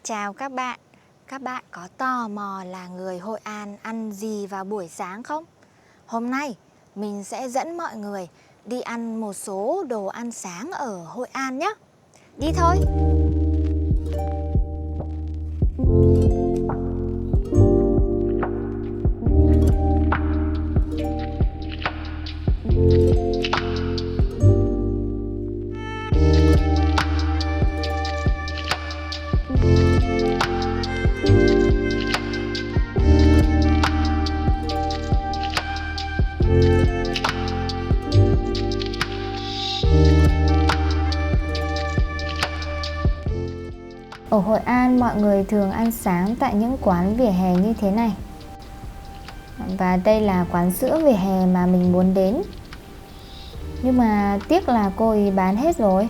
Chào các bạn có tò mò là người Hội An ăn gì vào buổi sáng không? Hôm nay mình sẽ dẫn mọi người đi ăn một số đồ ăn sáng ở Hội An nhé. Đi thôi! Ở Hội An, mọi người thường ăn sáng tại những quán vỉa hè như thế này. Và đây là quán sữa vỉa hè mà mình muốn đến. Nhưng mà tiếc là cô ấy bán hết rồi.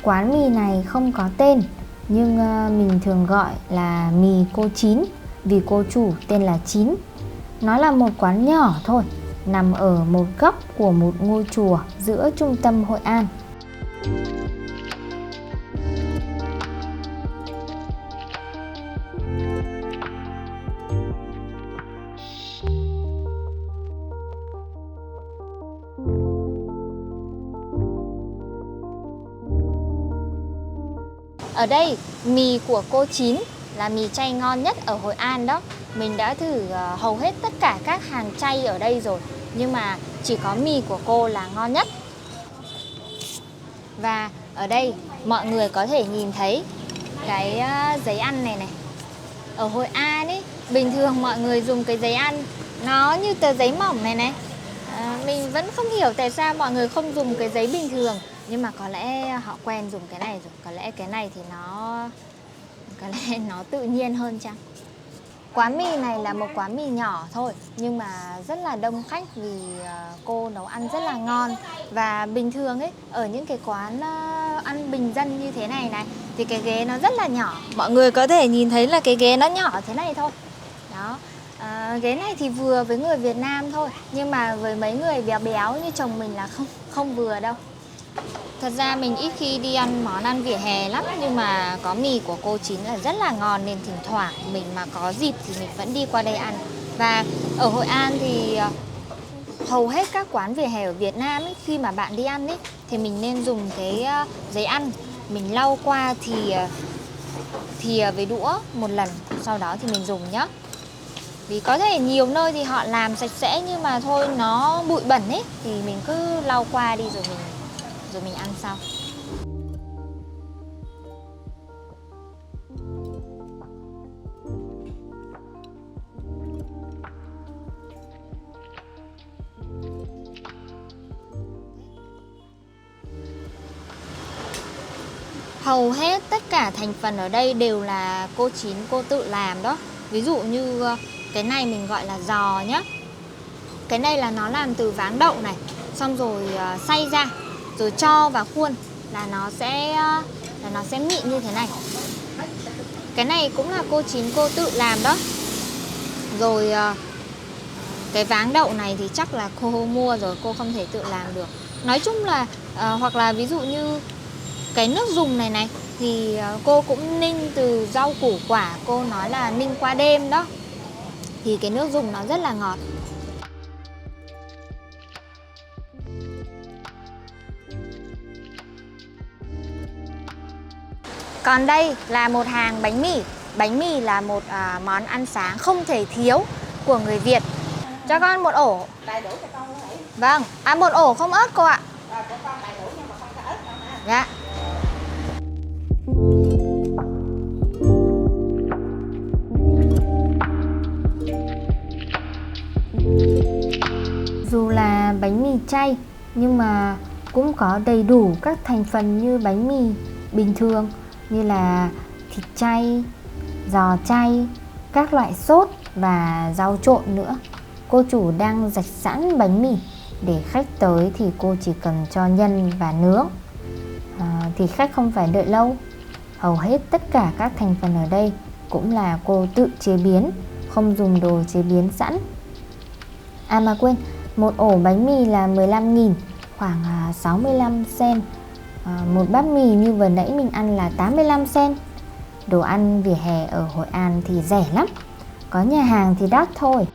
Quán mì này không có tên, nhưng mình thường gọi là mì cô Chín, vì cô chủ tên là Chín. Nó là một quán nhỏ thôi, nằm ở một góc của một ngôi chùa giữa trung tâm Hội An. Ở đây, mì của cô Chín là mì chay ngon nhất ở Hội An đó. Mình đã thử hầu hết tất cả các hàng chay ở đây rồi, nhưng mà chỉ có mì của cô là ngon nhất. Và ở đây mọi người có thể nhìn thấy cái giấy ăn này này. Ở Hội An ấy, bình thường mọi người dùng cái giấy ăn nó như tờ giấy mỏng này này. Mình vẫn không hiểu tại sao mọi người không dùng cái giấy bình thường, nhưng mà có lẽ họ quen dùng cái này rồi. Có lẽ cái này thì nó tự nhiên hơn chăng? Quán mì này là một quán mì nhỏ thôi, nhưng mà rất là đông khách vì cô nấu ăn rất là ngon. Và bình thường ấy, ở những cái quán ăn bình dân như thế này này thì cái ghế nó rất là nhỏ. Mọi người có thể nhìn thấy là cái ghế nó nhỏ thế này thôi. Đó. Ghế này thì vừa với người Việt Nam thôi, nhưng mà với mấy người béo béo như chồng mình là không vừa đâu. Thật ra mình ít khi đi ăn món ăn vỉa hè lắm, nhưng mà có mì của cô Chín là rất là ngon nên thỉnh thoảng mình mà có dịp thì mình vẫn đi qua đây ăn. Và ở Hội An thì hầu hết các quán vỉa hè ở Việt Nam ấy, khi mà bạn đi ăn ấy thì mình nên dùng cái giấy ăn, mình lau qua thìa với đũa một lần, sau đó thì mình dùng nhá. Vì có thể nhiều nơi thì họ làm sạch sẽ, nhưng mà thôi nó bụi bẩn ấy thì mình cứ lau qua đi rồi mình ăn sau. Hầu hết tất cả thành phần ở đây đều là cô Chín cô tự làm đó. Ví dụ như cái này mình gọi là giò nhá. Cái này là nó làm từ váng đậu này, xong rồi xay ra rồi cho vào khuôn là nó sẽ mịn như thế này. Cái này cũng là cô Chín cô tự làm đó. Rồi cái váng đậu này thì chắc là cô mua rồi, cô không thể tự làm được. Nói chung là hoặc là ví dụ như cái nước dùng này này thì cô cũng ninh từ rau củ quả, cô nói là ninh qua đêm đó. Thì cái nước dùng nó rất là ngọt. Còn đây là một hàng bánh mì. Bánh mì là một món ăn sáng không thể thiếu của người Việt. Cho con một ổ. Đầy đủ cho con luôn hả? Vâng, một ổ không ớt cô ạ. Rồi của con đầy đủ nhưng mà không có ớt đâu ha. Dạ. Dù là bánh mì chay, nhưng mà cũng có đầy đủ các thành phần như bánh mì bình thường, như là thịt chay, giò chay, các loại sốt và rau trộn nữa. Cô chủ đang rạch sẵn bánh mì, để khách tới thì cô chỉ cần cho nhân và nướng. Thì khách không phải đợi lâu. Hầu hết tất cả các thành phần ở đây cũng là cô tự chế biến, không dùng đồ chế biến sẵn. À mà quên, một ổ bánh mì là 15.000, khoảng 65 cent. Một bát mì như vừa nãy mình ăn là 85 cent. Đồ ăn vỉa hè ở Hội An thì rẻ lắm, có nhà hàng thì đắt thôi.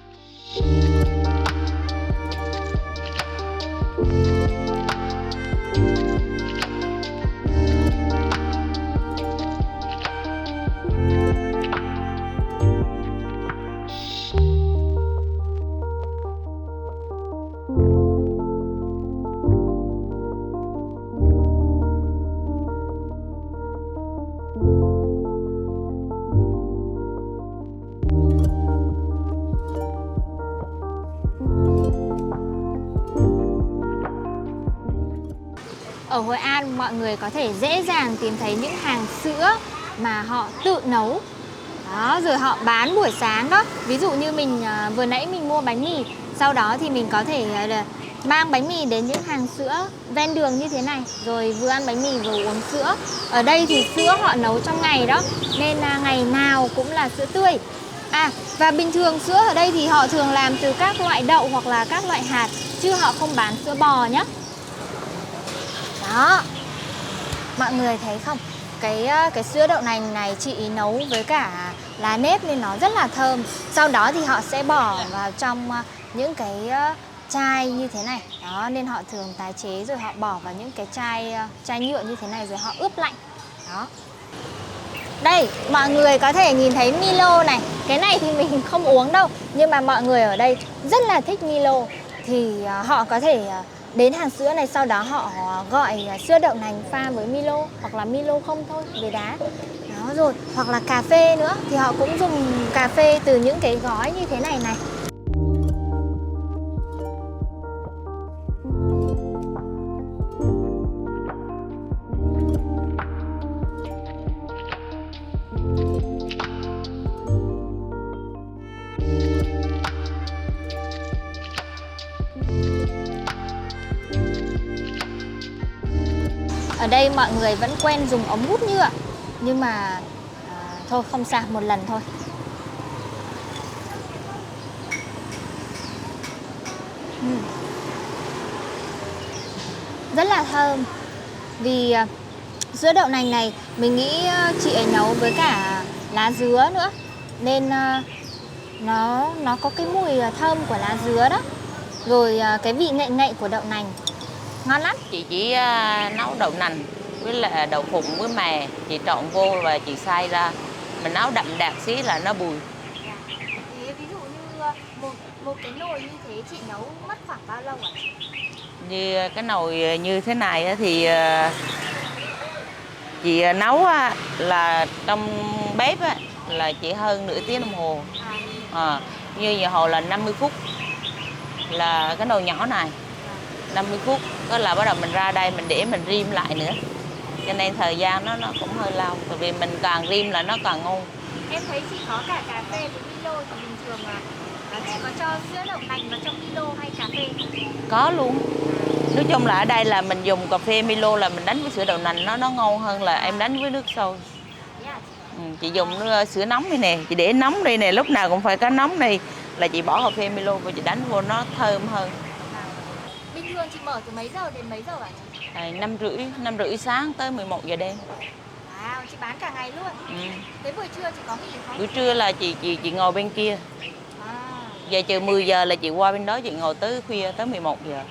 Ở Hội An mọi người có thể dễ dàng tìm thấy những hàng sữa mà họ tự nấu. Đó, rồi họ bán buổi sáng đó. Ví dụ như mình vừa nãy mình mua bánh mì, sau đó thì mình có thể mang bánh mì đến những hàng sữa ven đường như thế này, rồi vừa ăn bánh mì vừa uống sữa. Ở đây thì sữa họ nấu trong ngày đó, nên ngày nào cũng là sữa tươi. Và bình thường sữa ở đây thì họ thường làm từ các loại đậu hoặc là các loại hạt, chứ họ không bán sữa bò nhé. Đó, mọi người thấy không? Cái sữa đậu nành này chị ý nấu với cả lá nếp nên nó rất là thơm. Sau đó thì họ sẽ bỏ vào trong những cái chai như thế này. Đó, nên họ thường tái chế rồi họ bỏ vào những cái chai nhựa như thế này rồi họ ướp lạnh. Đó. Đây, mọi người có thể nhìn thấy Milo này. Cái này thì mình không uống đâu, nhưng mà mọi người ở đây rất là thích Milo. Thì họ có thể đến hàng sữa này, sau đó họ gọi sữa đậu nành pha với Milo, hoặc là Milo không thôi, với đá. Đó, rồi hoặc là cà phê nữa thì họ cũng dùng cà phê từ những cái gói như thế này này. Ở đây mọi người vẫn quen dùng ống hút nhựa, nhưng mà thôi không sao, một lần thôi. Rất là thơm. Vì sữa đậu nành này mình nghĩ chị ấy nấu với cả lá dứa nữa, nên nó có cái mùi thơm của lá dứa đó. Rồi cái vị ngậy ngậy của đậu nành ngon lắm. Chị chỉ nấu đậu nành với là đậu phụng với mè, chị trộn vô và chị xay ra, mình nấu đậm đà xí là nó bùi. Thế ví dụ như một cái nồi như thế chị nấu mất khoảng bao lâu ạ? Như cái nồi như thế này thì chị nấu là trong bếp là chỉ hơn nửa tiếng đồng hồ. Như giờ hồ là 50 phút là cái nồi nhỏ này, 50 phút có là bắt đầu mình ra đây mình để mình rim lại nữa, cho nên thời gian nó cũng hơi lâu, tại vì mình càng rim là nó càng ngon. Em thấy chị có cả cà phê với Milo, thì bình thường là chị có cho sữa đậu nành vào trong Milo hay cà phê? Có luôn. Nói chung là ở đây là mình dùng cà phê Milo là mình đánh với sữa đậu nành nó ngon hơn là em đánh với nước sôi. Chị dùng sữa nóng đây nè, chị để nóng đây nè, lúc nào cũng phải có nóng đây, là chị bỏ cà phê Milo và chị đánh vô nó thơm hơn. Bình thường chị mở từ mấy giờ đến mấy giờ ạ chị? 5 rưỡi sáng tới 11 giờ đêm. Wow, chị bán cả ngày luôn. Thế buổi trưa chị có nghỉ không? Buổi trưa là chị ngồi bên kia. Giờ trừ 10 giờ là chị qua bên đó, chị ngồi tới khuya tới 11 giờ.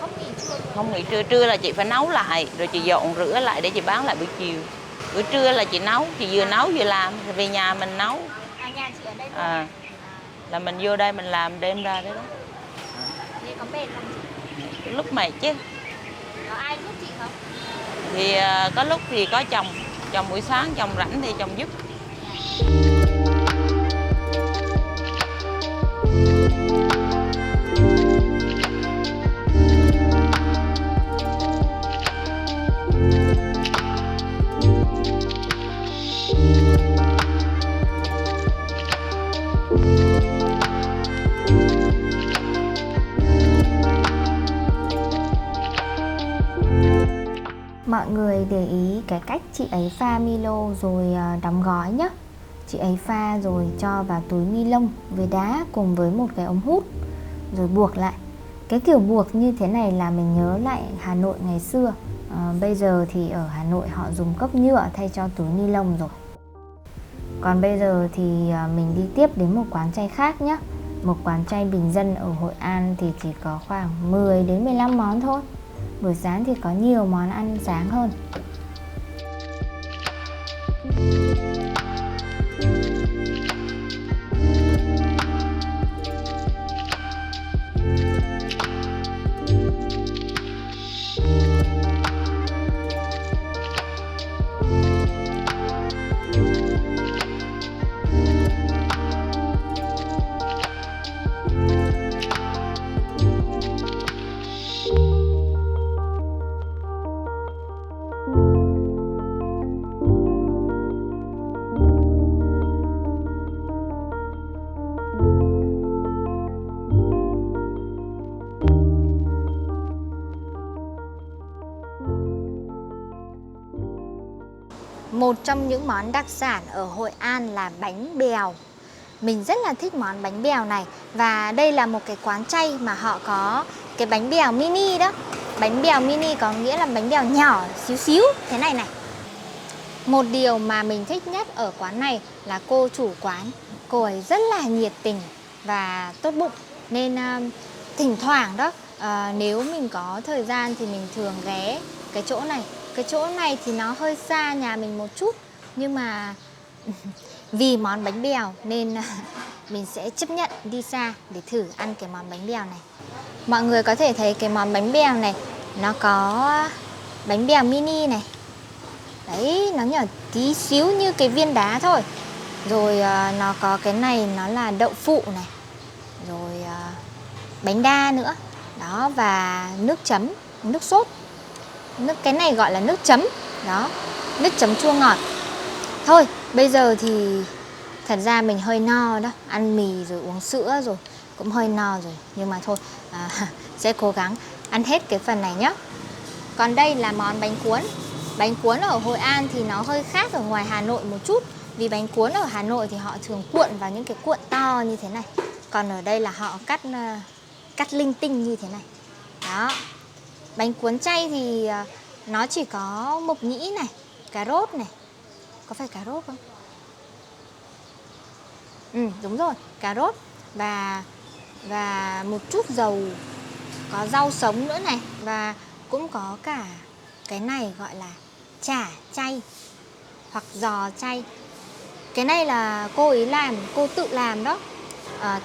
Không nghỉ trưa? Không nghỉ trưa, trưa là chị phải nấu lại rồi chị dọn rửa lại để chị bán lại buổi chiều. Buổi trưa là chị nấu, chị vừa nấu vừa làm, về nhà mình nấu. Nhà chị ở đây luôn. Là mình vô đây mình làm đem ra đấy đó. Thế có mệt không chị? Lúc mệt chứ. Có ai giúp chị không? Thì có lúc thì có chồng buổi sáng, chồng rảnh thì chồng giúp. Mọi người để ý cái cách chị ấy pha Milo rồi đóng gói nhé. Chị ấy pha rồi cho vào túi ni lông với đá cùng với một cái ống hút rồi buộc lại. Cái kiểu buộc như thế này là mình nhớ lại Hà Nội ngày xưa. Bây giờ thì ở Hà Nội họ dùng cốc nhựa thay cho túi ni lông rồi. Còn bây giờ thì mình đi tiếp đến một quán chay khác nhé. Một quán chay bình dân ở Hội An thì chỉ có khoảng 10 đến 15 món thôi. Buổi sáng thì có nhiều món ăn sáng hơn. Một trong những món đặc sản ở Hội An là bánh bèo. Mình rất là thích món bánh bèo này. Và đây là một cái quán chay mà họ có cái bánh bèo mini đó. Bánh bèo mini có nghĩa là bánh bèo nhỏ xíu xíu thế này này. Một điều mà mình thích nhất ở quán này là cô chủ quán. Cô ấy rất là nhiệt tình và tốt bụng. Nên thỉnh thoảng đó, nếu mình có thời gian thì mình thường ghé cái chỗ này. Cái chỗ này thì nó hơi xa nhà mình một chút. Nhưng mà vì món bánh bèo nên mình sẽ chấp nhận đi xa để thử ăn cái món bánh bèo này. Mọi người có thể thấy cái món bánh bèo này nó có bánh bèo mini này. Đấy, nó nhỏ tí xíu như cái viên đá thôi. Rồi nó có cái này nó là đậu phụ này. Rồi bánh đa nữa. Đó, và nước chấm, nước sốt. Cái này gọi là nước chấm. Đó, nước chấm chua ngọt. Thôi, bây giờ thì thật ra mình hơi no đó. Ăn mì rồi uống sữa rồi cũng hơi no rồi. Nhưng mà thôi, sẽ cố gắng ăn hết cái phần này nhé. Còn đây là món bánh cuốn. Bánh cuốn ở Hội An thì nó hơi khác ở ngoài Hà Nội một chút. Vì bánh cuốn ở Hà Nội thì họ thường cuộn vào những cái cuộn to như thế này. Còn ở đây là họ cắt linh tinh như thế này. Đó. Bánh cuốn chay thì nó chỉ có mộc nhĩ này, cà rốt này. Có phải cà rốt không? Đúng rồi, cà rốt và một chút dầu. Có rau sống nữa này. Và cũng có cả cái này gọi là chả chay hoặc giò chay. Cái này là cô ấy làm, cô tự làm đó.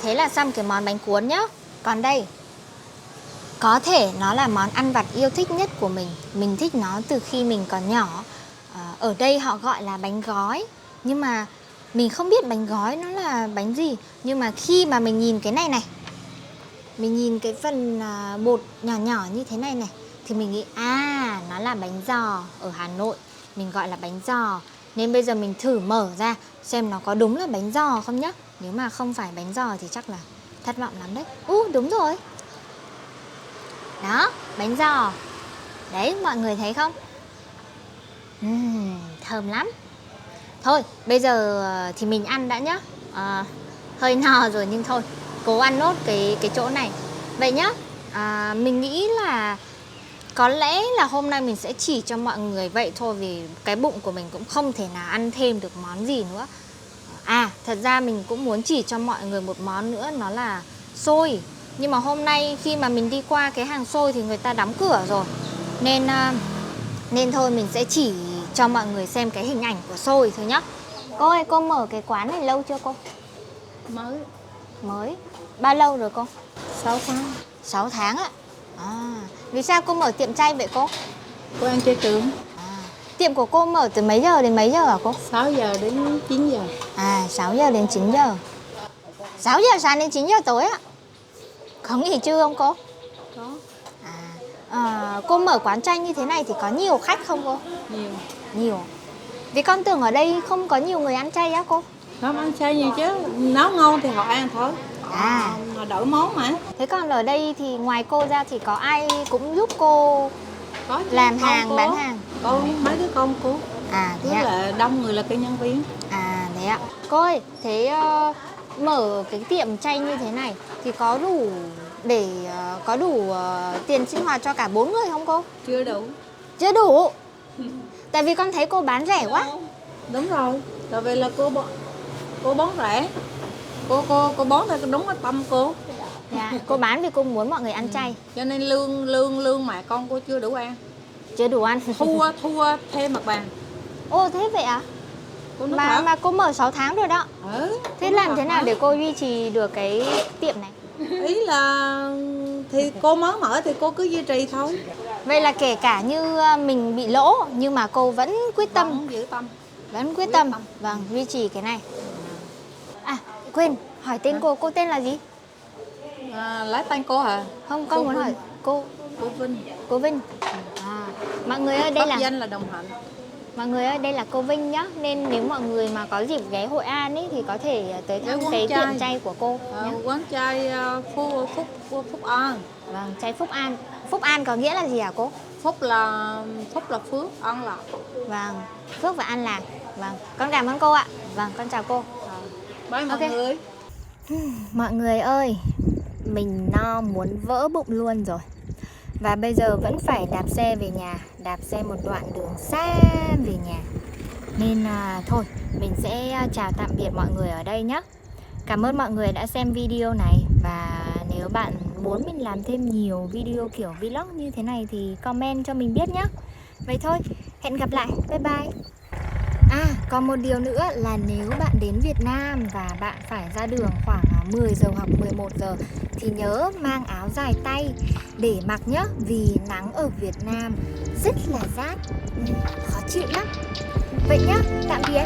Thế là xong cái món bánh cuốn nhá. Còn đây, có thể nó là món ăn vặt yêu thích nhất của mình. Mình thích nó từ khi mình còn nhỏ. Ở đây họ gọi là bánh gói. Nhưng mà mình không biết bánh gói nó là bánh gì. Nhưng mà khi mà mình nhìn cái này này, mình nhìn cái phần bột nhỏ nhỏ như thế này này, thì mình nghĩ nó là bánh giò. Ở Hà Nội mình gọi là bánh giò. Nên bây giờ mình thử mở ra xem nó có đúng là bánh giò không nhá. Nếu mà không phải bánh giò thì chắc là thất vọng lắm đấy. Đúng rồi. Đó, bánh giò. Đấy, mọi người thấy không? Thơm lắm. Thôi, bây giờ thì mình ăn đã nhá. Hơi no rồi nhưng thôi, cố ăn nốt cái chỗ này. Vậy nhá. Mình nghĩ là có lẽ là hôm nay mình sẽ chỉ cho mọi người vậy thôi. Vì cái bụng của mình cũng không thể nào ăn thêm được món gì nữa. Thật ra mình cũng muốn chỉ cho mọi người một món nữa. Nó là xôi. Nhưng mà hôm nay khi mà mình đi qua cái hàng xôi thì người ta đóng cửa rồi. Nên thôi mình sẽ chỉ cho mọi người xem cái hình ảnh của xôi thôi nhá. Cô ơi, cô mở cái quán này lâu chưa cô? Mới. Bao lâu rồi cô? 6 tháng. 6 tháng ạ. Vì sao cô mở tiệm chay vậy cô? Cô ăn chay trường. Tiệm của cô mở từ mấy giờ đến mấy giờ hả cô? 6 giờ đến 9 giờ. 6 giờ đến 9 giờ. 6 giờ sáng đến 9 giờ tối ạ? Có nghỉ trưa không cô? Có. Cô mở quán chay như thế này thì có nhiều khách không cô? Nhiều. Vì con tưởng ở đây không có nhiều người ăn chay á cô? Không, ăn chay nhiều chứ. Nấu ngon thì họ ăn thôi. Họ đổi món mà. Thế còn ở đây thì ngoài cô ra thì có ai cũng giúp cô Có chứ, làm hàng, cô. bán hàng? Có mấy đứa con cô. Thế Với ạ? là đông người là cái nhân viên. Thế ạ. Cô ơi, thế mở cái tiệm chay như thế này thì có đủ tiền sinh hoạt cho cả 4 người không cô? Chưa đủ. Chưa đủ. Tại vì con thấy cô bán rẻ quá. Đúng rồi, tại vì là cô bán rẻ. Cô bán theo đúng cái tâm cô. Dạ, cô bán vì cô muốn mọi người ăn chay. Cho nên lương mẹ con cô chưa đủ ăn. Chưa đủ ăn. Thua thêm mặt bằng. Ô thế vậy à? Cô nói thật. Mà cô mở 6 tháng rồi đó. Thế làm thế nào để cô duy trì được cái tiệm này? Ý là thì cô mới mở thì cô cứ duy trì thôi. Vậy là kể cả như mình bị lỗ nhưng mà cô vẫn quyết tâm. Vẫn giữ tâm. Vẫn quyết tâm. Vâng, duy trì cái này. À, quên, hỏi tên cô tên là gì? Lấy tên cô hả? Không, con muốn hỏi cô Vinh. Cô Vinh. À, mọi người ơi, đây là danh là Đồng Hạnh. mọi người ơi, đây là cô Vinh nhá. Nên nếu mọi người mà có dịp ghé Hội An ấy thì có thể tới thăm cái tiệm chay của cô nhé. Quán chay Phúc An. Vâng, chay Phúc An. Phúc An có nghĩa là gì hả cô? Phúc là phước, An là. Vâng, Phước và An Lạc. Vâng, con cảm ơn cô ạ. Vâng, con chào cô. Bye mọi Ok. người. Mọi người ơi, mình no muốn vỡ bụng luôn rồi. Và bây giờ vẫn phải đạp xe về nhà. Đạp xe một đoạn đường xa về nhà. Nên thôi, mình sẽ chào tạm biệt mọi người ở đây nhé. Cảm ơn mọi người đã xem video này. Và nếu bạn muốn mình làm thêm nhiều video kiểu vlog như thế này thì comment cho mình biết nhé. Vậy thôi, hẹn gặp lại. Bye bye. À, còn một điều nữa là nếu bạn đến Việt Nam và bạn phải ra đường khoảng 10 giờ hoặc 11 giờ thì nhớ mang áo dài tay để mặc nhé. Vì nắng ở Việt Nam rất là rát, khó chịu lắm. Vậy nhá, tạm biệt.